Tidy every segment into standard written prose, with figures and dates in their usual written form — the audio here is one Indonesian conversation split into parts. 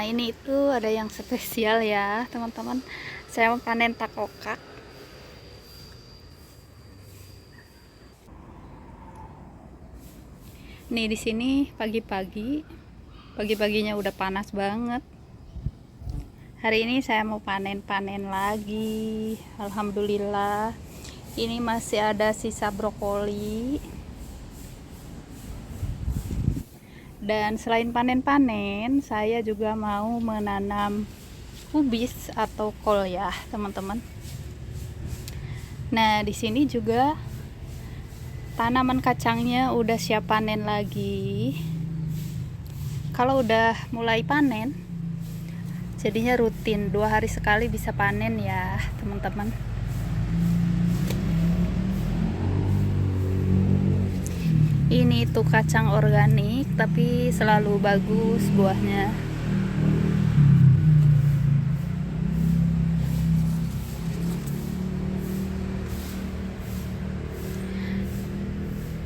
Nah, ini itu ada yang spesial ya, teman-teman. Saya mau panen takokak. Nih di sini pagi-paginya udah panas banget. Hari ini saya mau panen-panen lagi. Alhamdulillah. Ini masih ada sisa brokoli. Dan selain panen-panen, saya juga mau menanam kubis atau kol ya, teman-teman. Nah, di sini juga tanaman kacangnya udah siap panen lagi. Kalau udah mulai panen, jadinya rutin 2 hari sekali bisa panen ya, teman-teman. Ini tuh kacang organik, tapi selalu bagus buahnya.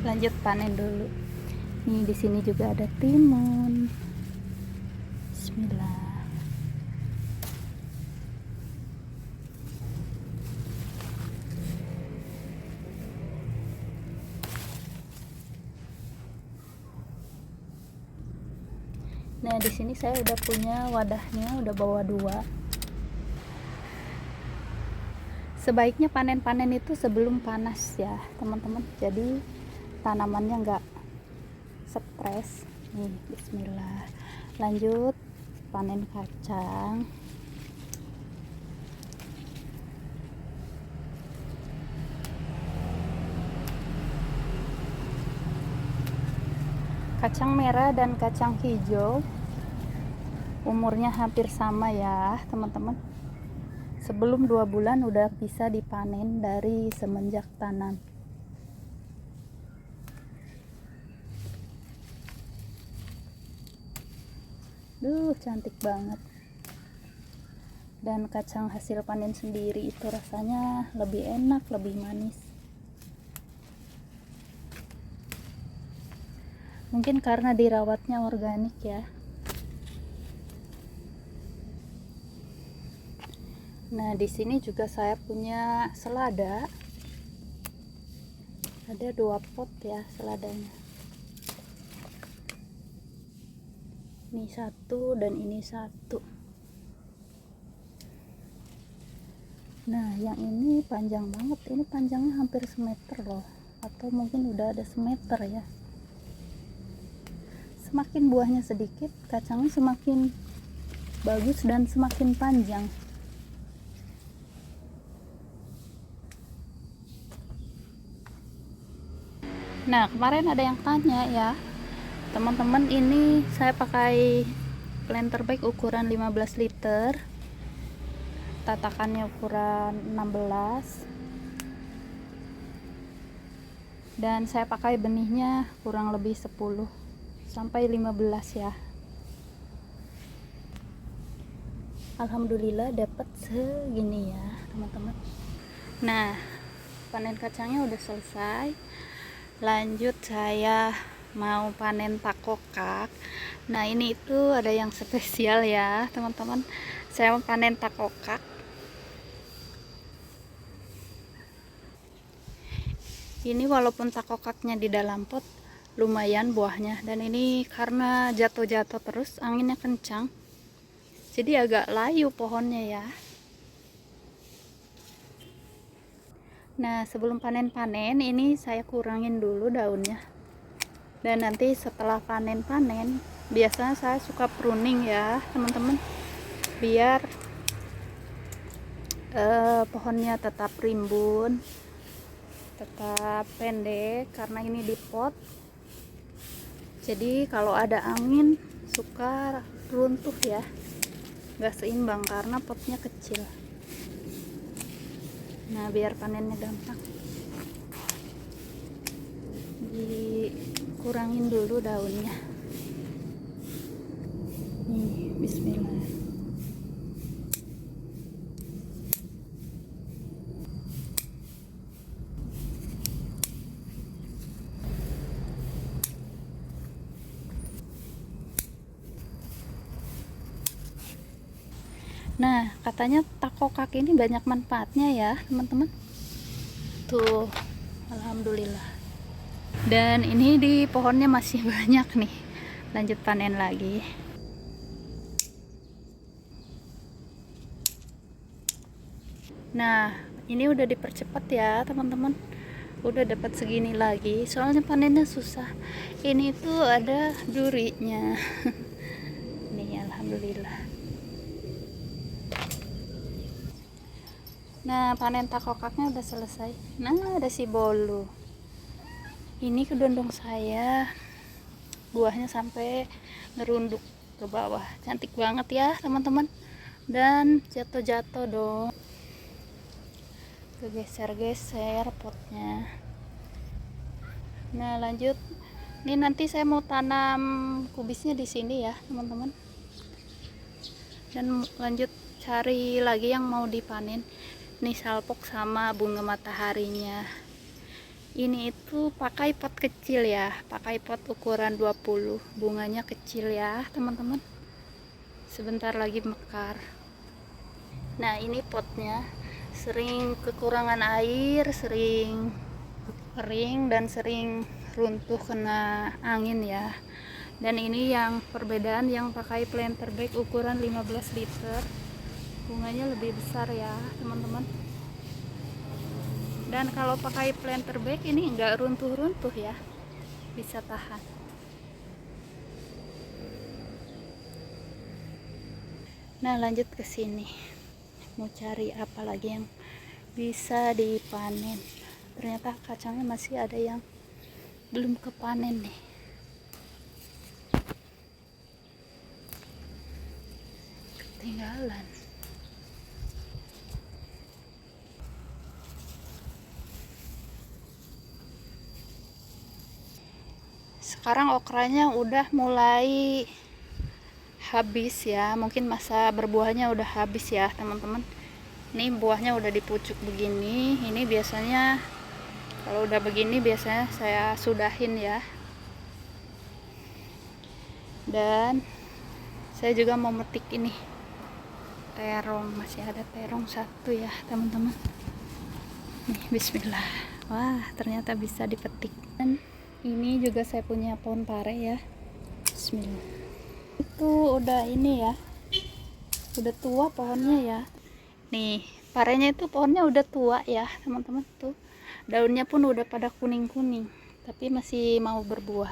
Lanjut panen dulu. Nih di sini juga ada timun. Bismillah. Nah, di sini saya udah punya wadahnya, udah bawa 2. Sebaiknya panen-panen itu sebelum panas ya, teman-teman. Jadi tanamannya nggak stres. Nih, bismillah. Lanjut panen kacang. Kacang merah dan kacang hijau umurnya hampir sama ya, teman-teman. Sebelum 2 bulan udah bisa dipanen dari semenjak tanam. Duh, cantik banget. Dan kacang hasil panen sendiri itu rasanya lebih enak, lebih manis. Mungkin karena dirawatnya organik ya. Nah, di sini juga saya punya selada. Ada 2 pot ya seladanya. Ini 1 dan ini 1. Nah, yang ini panjang banget. Ini panjangnya hampir semeter loh. Atau mungkin udah ada semeter ya. Semakin buahnya sedikit, kacangnya semakin bagus dan semakin panjang. Nah, kemarin ada yang tanya ya, teman-teman, ini saya pakai planter bag ukuran 15 liter, tatakannya ukuran 16, dan saya pakai benihnya kurang lebih 10 sampai 15 ya. Alhamdulillah dapat segini ya, teman-teman. Nah, panen kacangnya udah selesai. Lanjut saya mau panen takokak. Nah, ini itu ada yang spesial ya, teman-teman. Saya mau panen takokak. Ini walaupun takokaknya di dalam pot, lumayan buahnya. Dan ini karena jatuh-jatuh terus, anginnya kencang, jadi agak layu pohonnya ya. Nah, sebelum panen-panen ini saya kurangin dulu daunnya. Dan nanti setelah panen-panen, biasanya saya suka pruning ya, teman-teman. Biar pohonnya tetap rimbun, tetap pendek, karena ini di pot. Jadi kalau ada angin suka runtuh ya, nggak seimbang karena potnya kecil. Nah, biar panennya gampang, dikurangin dulu daunnya. Nih, bismillah. Nah, katanya takokak ini banyak manfaatnya ya teman-teman. Tuh, alhamdulillah. Dan ini di pohonnya masih banyak nih. Lanjut panen lagi. Nah, ini udah dipercepat ya teman-teman. Udah dapat segini lagi, soalnya panennya susah. Ini tuh ada durinya. Nih, alhamdulillah. Nah, panen takokaknya udah selesai. Nah, ada si bolu. Ini kedondong saya. Buahnya sampai ngerunduk ke bawah. Cantik banget ya teman-teman. Dan jatuh-jatuh dong. Kegeser-geser potnya. Nah, lanjut. Ini nanti saya mau tanam kubisnya di sini ya teman-teman. Dan lanjut cari lagi yang mau dipanen. Ini salpok sama bunga mataharinya. Ini itu pakai pot kecil ya, pakai pot ukuran 20. Bunganya kecil ya teman-teman. Sebentar lagi mekar. Nah, ini potnya sering kekurangan air, sering kering dan sering runtuh kena angin ya. Dan ini yang perbedaan yang pakai planter bag ukuran 15 liter. Bunganya lebih besar ya teman-teman. Dan kalau pakai planter bag ini enggak runtuh-runtuh ya, bisa tahan. Nah, lanjut ke sini. Mau cari apa lagi yang bisa dipanen. Ternyata kacangnya masih ada yang belum kepanen nih. Ketinggalan. Sekarang okranya udah mulai habis ya, mungkin masa berbuahnya udah habis ya teman-teman. Ini buahnya udah dipucuk begini. Ini biasanya kalau udah begini biasanya saya sudahin ya. Dan saya juga mau metik ini terong, masih ada terong satu ya teman-teman. Nih, bismillah. Wah, ternyata bisa dipetik. Dan ini juga saya punya pohon pare ya. Bismillah. Itu udah ini ya, udah tua pohonnya ya. Nih, parenya itu pohonnya udah tua ya teman-teman. Tuh daunnya pun udah pada kuning-kuning, tapi masih mau berbuah.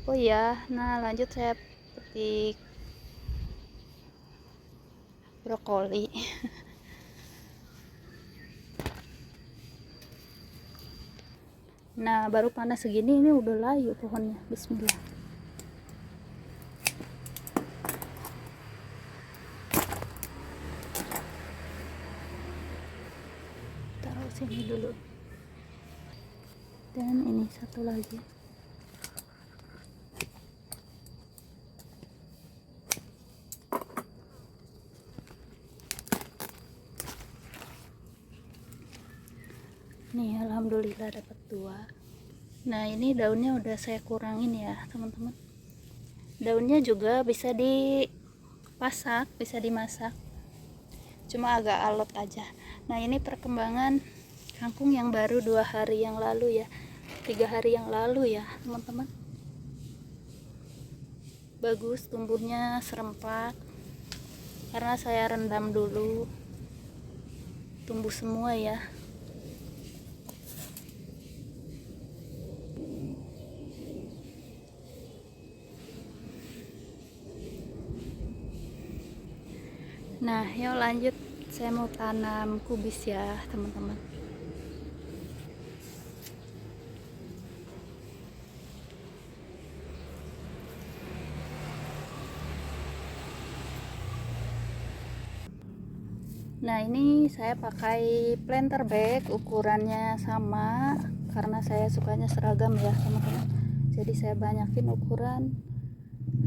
Oh ya, nah lanjut saya petik brokoli. Nah, baru panas segini ini udah layu pohonnya. Bismillah. Taruh sini dulu. Dan ini satu lagi. Nih, alhamdulillah dapat 2. Nah, ini daunnya udah saya kurangin ya teman-teman. Daunnya juga bisa dipasak, bisa dimasak, cuma agak alot aja. Nah, ini perkembangan kangkung yang baru 2 hari yang lalu ya, 3 hari yang lalu ya teman-teman. Bagus, tumbuhnya serempak karena saya rendam dulu. Tumbuh semua ya. Nah, yuk lanjut, saya mau tanam kubis ya teman-teman. Nah, ini saya pakai planter bag, ukurannya sama karena saya sukanya seragam ya teman-teman. Jadi saya banyakin ukuran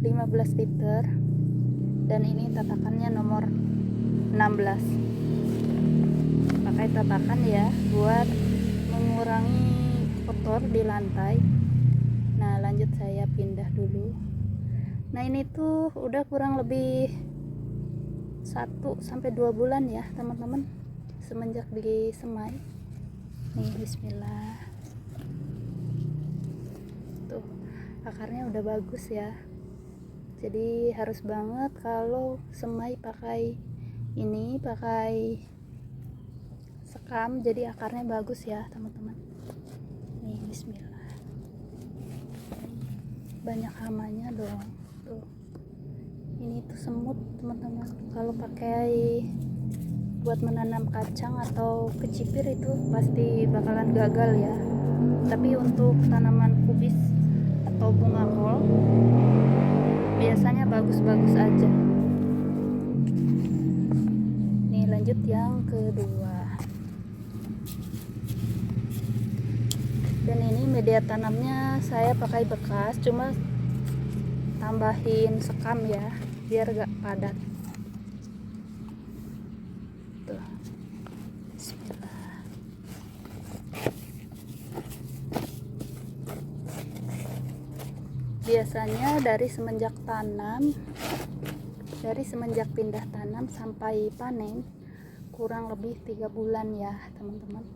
15 liter. Dan ini tatakannya nomor 16. Pakai tatakan ya buat mengurangi kotor di lantai. Nah, lanjut saya pindah dulu. Nah, ini tuh udah kurang lebih 1 1-2 bulan ya teman-teman, semenjak disemai. Nih, bismillah. Tuh, akarnya udah bagus ya. Jadi harus banget kalau semai pakai sekam, jadi akarnya bagus ya teman-teman. Nih, bismillah. Banyak hamanya dong. Tuh. Ini tuh semut teman-teman. Kalau pakai buat menanam kacang atau kecipir itu pasti bakalan gagal ya. Tapi untuk tanaman kubis atau bunga kol biasanya bagus-bagus aja. Nih, lanjut yang kedua. Dan ini media tanamnya saya pakai bekas, cuma tambahin sekam ya biar gak padat. Tuh, bismillah. Biasanya dari semenjak pindah tanam sampai panen kurang lebih 3 bulan ya teman-teman.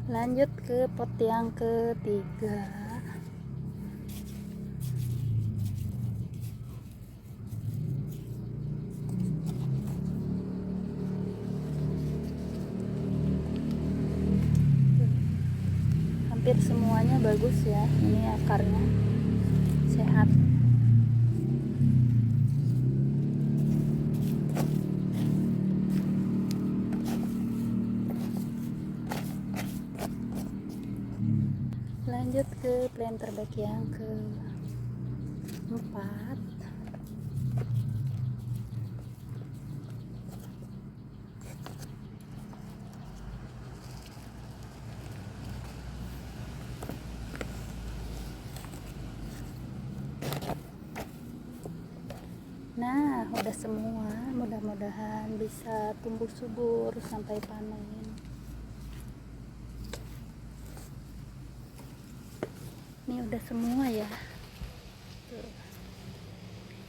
Lanjut ke pot yang ketiga. Hampir semuanya bagus ya, ini akarnya sehat. Lanjut ke planter bag yang keempat. Nah, udah semua, mudah-mudahan bisa tumbuh subur sampai panen. Ini udah semua ya. Tuh.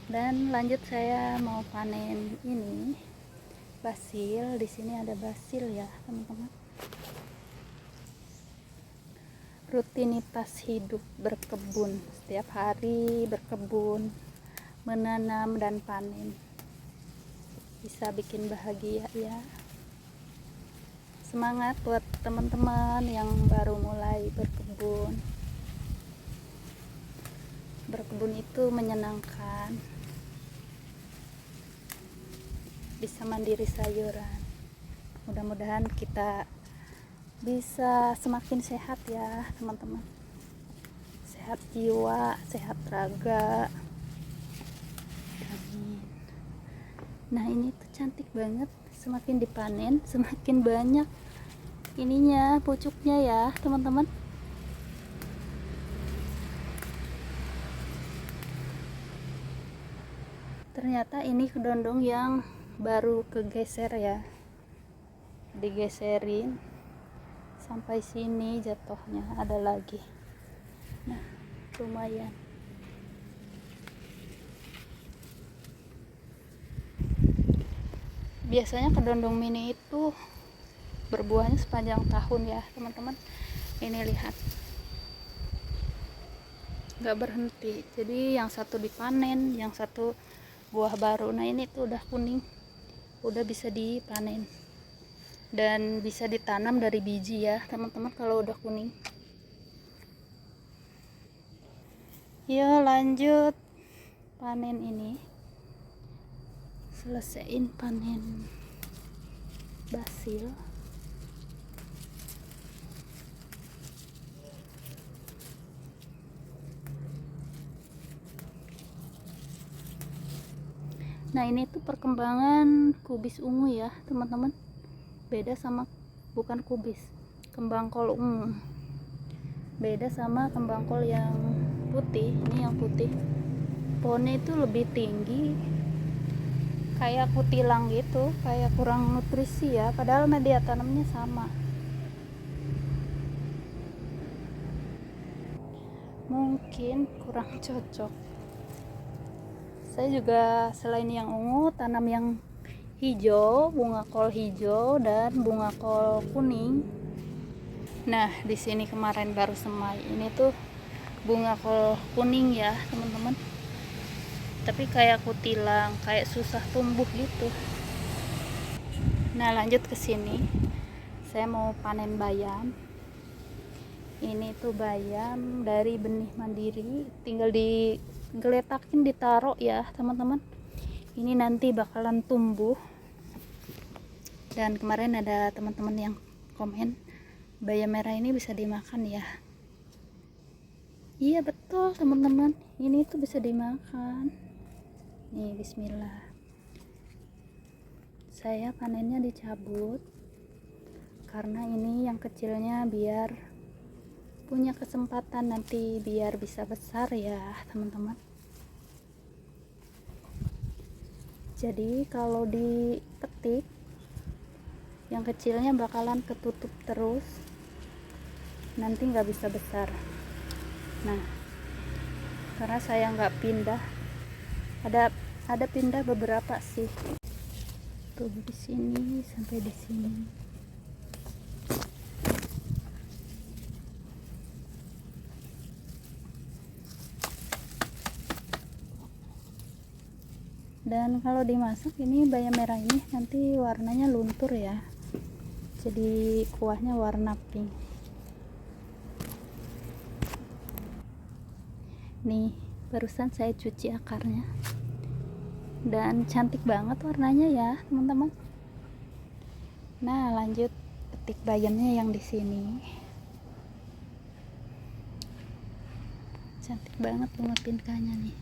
Dan lanjut saya mau panen ini basil. Di sini ada basil ya, teman-teman. Rutinitas hidup berkebun, setiap hari berkebun, menanam dan panen bisa bikin bahagia ya. Semangat buat teman-teman yang baru mulai berkebun. Berkebun itu menyenangkan, bisa mandiri sayuran. Mudah-mudahan kita bisa semakin sehat ya teman-teman, sehat jiwa, sehat raga. Nah, ini tuh cantik banget, semakin dipanen semakin banyak ininya, pucuknya ya teman-teman. Ternyata ini kedondong yang baru kegeser ya, digeserin sampai sini jatuhnya, ada lagi. Nah, lumayan. Biasanya kedondong mini itu berbuahnya sepanjang tahun ya teman-teman. Ini lihat, nggak berhenti. Jadi yang satu dipanen, yang satu buah baru. Nah, ini tuh udah kuning, udah bisa dipanen dan bisa ditanam dari biji ya teman-teman kalau udah kuning. Yuk lanjut panen ini, selesaiin panen basil. Nah, ini tuh perkembangan kubis ungu ya teman-teman, beda sama, bukan kubis, kembang kol ungu, beda sama kembang kol yang putih. Ini yang putih, pohonnya itu lebih tinggi, kayak kutilang gitu, kayak kurang nutrisi ya, padahal media tanamnya sama. Mungkin kurang cocok Saya juga selain yang ungu tanam yang hijau, bunga kol hijau dan bunga kol kuning. Nah, di sini kemarin baru semai. Ini tuh bunga kol kuning ya, teman-teman. Tapi kayak kutilang, kayak susah tumbuh gitu. Nah, lanjut ke sini. Saya mau panen bayam. Ini tuh bayam dari benih mandiri, tinggal digeletakin, ditaruh ya, teman-teman. Ini nanti bakalan tumbuh. Dan kemarin ada teman-teman yang komen, bayam merah ini bisa dimakan ya. Iya betul teman-teman, ini tuh bisa dimakan. Nih, bismillah. Saya panennya dicabut karena ini yang kecilnya biar punya kesempatan nanti biar bisa besar ya teman-teman. Jadi kalau dipetik yang kecilnya bakalan ketutup terus, nanti nggak bisa besar. Nah, karena saya nggak pindah, ada pindah beberapa sih, tuh di sini sampai di sini. Dan kalau dimasak ini bayam merah ini nanti warnanya luntur ya, jadi kuahnya warna pink. Nih, barusan saya cuci akarnya dan cantik banget warnanya ya teman-teman. Nah, lanjut petik bayamnya yang di sini. Cantik banget bunga pinkanya nih.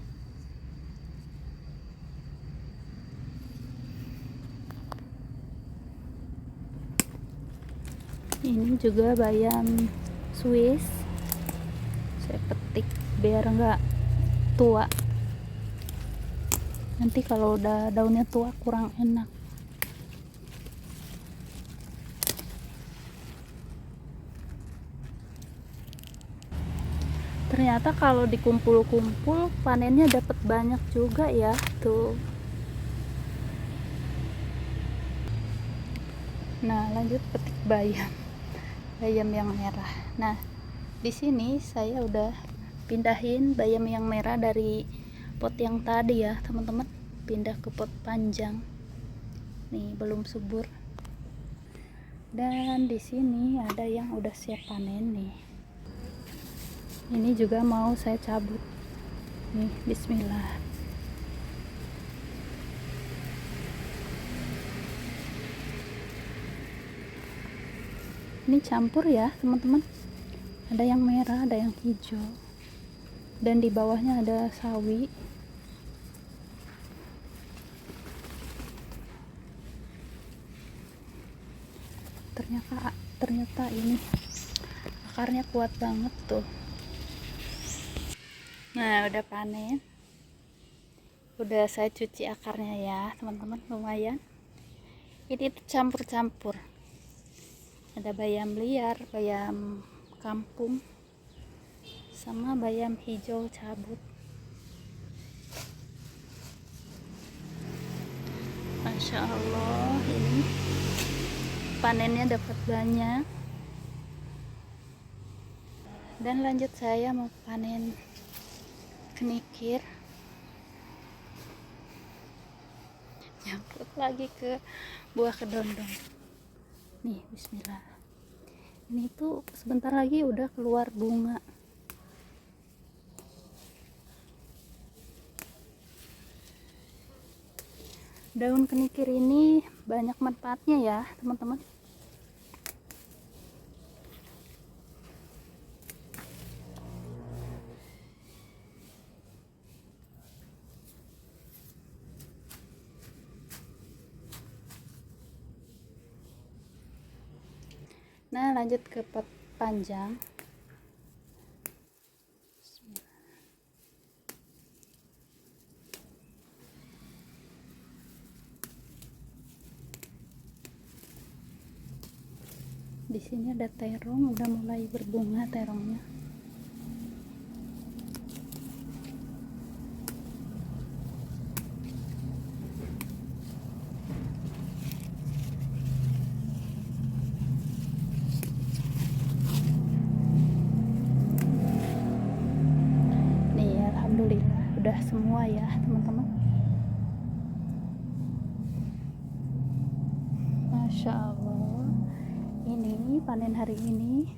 Ini juga bayam Swiss, saya petik biar enggak tua. Nanti kalau udah daunnya tua kurang enak. Ternyata kalau dikumpul-kumpul panennya dapat banyak juga ya tuh. Nah, lanjut petik bayam yang merah. Nah, di sini saya udah pindahin bayam yang merah dari pot yang tadi ya teman-teman, pindah ke pot panjang. Nih, belum subur. Dan di sini ada yang udah siap panen nih. Ini juga mau saya cabut. Nih, bismillah. Ini campur ya teman-teman, ada yang merah, ada yang hijau, dan di bawahnya ada sawi. Ternyata ini akarnya kuat banget tuh. Nah, udah panen, udah saya cuci akarnya ya teman-teman, lumayan. Ini tuh campur-campur, ada bayam liar, bayam kampung, sama bayam hijau cabut. Masya Allah, ini panennya dapat banyak. Dan lanjut saya mau panen kenikir, nyangkut lagi ke buah kedondong. Nih, bismillah. Ini tuh sebentar lagi udah keluar bunga. Daun kenikir ini banyak manfaatnya ya teman-teman. Nah, lanjut ke pot panjang. Di sini ada terong, udah mulai berbunga terongnya. semua ya teman-teman. Masya Allah, ini panen hari ini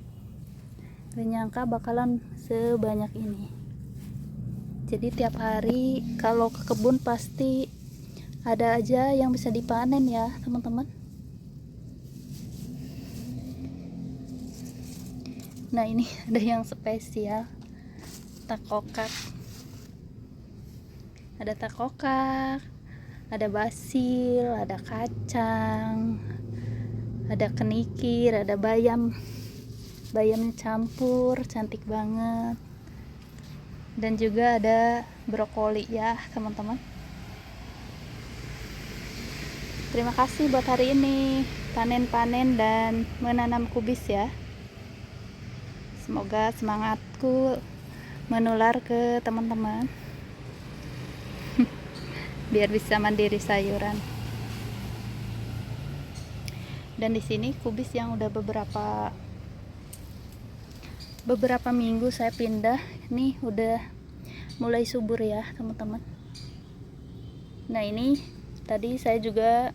gak nyangka bakalan sebanyak ini. Jadi tiap hari kalau ke kebun pasti ada aja yang bisa dipanen ya teman-teman. Nah ini ada yang spesial, takokak. Ada takokak, ada basil, ada kacang, ada kenikir, ada bayam. Bayamnya campur, cantik banget. Dan juga ada brokoli ya teman-teman. Terima kasih buat hari ini, panen-panen dan menanam kubis ya. Semoga semangatku menular ke teman-teman biar bisa mandiri sayuran. Dan di sini kubis yang udah beberapa minggu saya pindah, ini udah mulai subur ya teman-teman. Nah ini tadi saya juga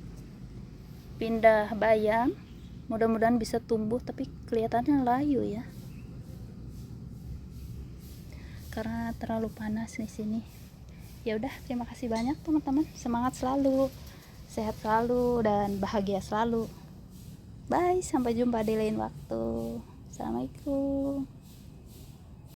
pindah bayam, mudah-mudahan bisa tumbuh, tapi kelihatannya layu ya karena terlalu panas di sini. Ya udah, terima kasih banyak teman-teman, semangat selalu, sehat selalu dan bahagia selalu. Bye, sampai jumpa di lain waktu. Assalamualaikum.